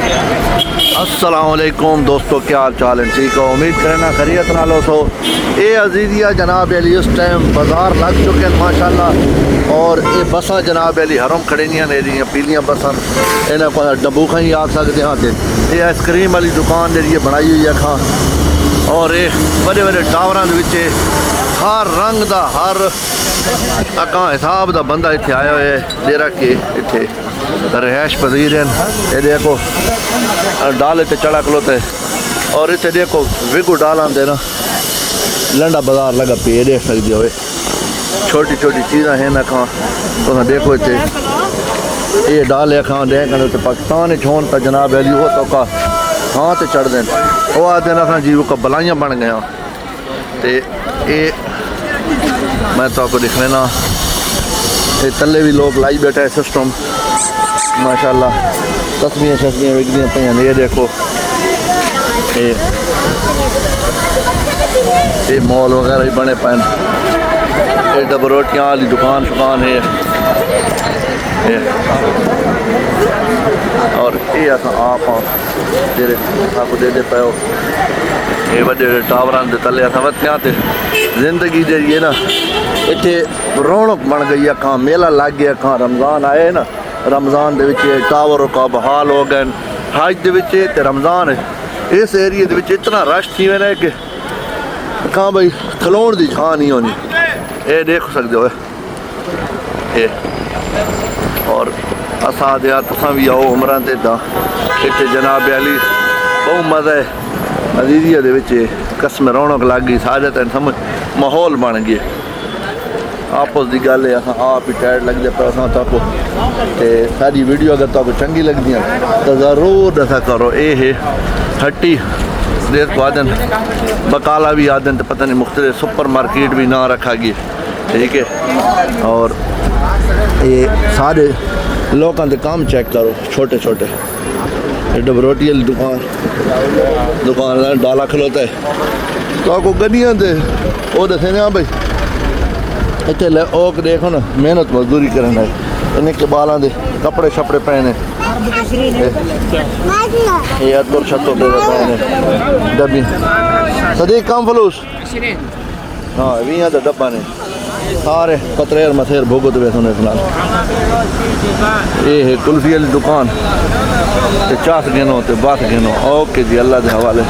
السلام علیکم دوستو، کیا حال چال ہے؟ ٹھیک ہو؟ امید کرنا خیریت نالو سو اے عزیزیہ جناب علی اس ٹائم بازار لگ چکے ہیں ماشاءاللہ، اور یہ بساں جناب علی حرم کھڑینیاں نے جی پیلیاں بساں انہیں کو ڈبوکھاں ہی آکھ سکتے ہاں تے یہ آئس کریم والی دکان جی بنائی ہوئی ہے کھاں، اور یہ بڑے بڑے ٹاوراں دے وچ ہر رنگ دا ہر اکاں حساب دا بندہ اتنے آیا ہوئے ہے جیرا کہ اتنے رہائش پذیر ہیں۔ یہ دیکھو ڈالے تے چڑھا کھلوتے، اور اتنے دیکھو وگو ڈالاں دے نا لنڈا بازار لگا پہ دیکھ سکتے ہوئے، چھوٹی چھوٹی چیزاں ہیں نا کھاں تو دیکھو اتنے یہ ڈالے کھاں دیں کھانے تے پاکستان چھون تا جناب علی وہ تو کا کھاں تے چڑھ دیں وہ آتے نا کھاں جی وہ کا بلائیاں بن گیا۔ تے یہ میں تو آپ کو دکھ لینا یہ تلے بھی لوگ لائی بیٹھا ہے سسٹم ماشاءاللہ، تسمیاں شسمیاں وکدیاں پہ ہیں۔ یہ دیکھو یہ مال وغیرہ ہی بنے پائیں، یہ ڈب روٹیاں والی دکان شکان ہے، اور یہ آپ جیرے آپ کو دے دے پہ ہو یہ وڈے ٹاوران دے تلے وتیاں تے زندگی جی نا اتنے رونق بن گئی ہے کہاں میلہ لگ گیا کہاں رمضان آئے نا، رمضان دے وچ ٹاور کا بحال ہو گئے، حج دے وچ تے رمضان اس ایریے دے وچ اتنا رش تھی وینا ہے کہ کہاں بھائی کھلون دی جھان نہیں ہونی۔ یہ دیکھ سکتے ہو یہ، اور اساں دیا تساں بھی آؤ عمران تے دا اتنے جناب علی بہت مزہ ہے عزیزیہ دے وچ قسم رونق لگ گئی، سارے تین سمجھ ماحول بن گئے۔ آپس دی گل ہے آپ ہی ٹائر لگ دے پہ اساں تاکو تے ساری ویڈیو اگر تاکو چنگی لگ دیاں تو ضرور دسا کرو۔ اے ہے ہٹی دیکھ کو آدن بکالا بھی آدن تو پتہ نہیں مختلف سپر مارکیٹ بھی نہ رکھا گیا، ٹھیک ہے۔ اور یہ سارے لوگوں دے کام چیک کرو چھوٹے چھوٹے، ڈب روٹی والی دکان ڈالا کھلوتا ہے تو آپ کو گڈیاں دے وہ دسے نا بھائی اتنے اوک دیکھو نا محنت مزدوری کرنا ہے، انہیں کے بالاں دے کپڑے شپڑے پہنے یہ ادور چھتوں دے پہنے ڈبی صدیق کام فلوس ہاں ویاں دا ڈبا نے سارے پتریر مسیر بھوگت وے سنے فلان۔ یہ ہے کلفی والی دکان تے چاس گنو تے بات گنو۔ اوکے جی، اللہ دے حوالے۔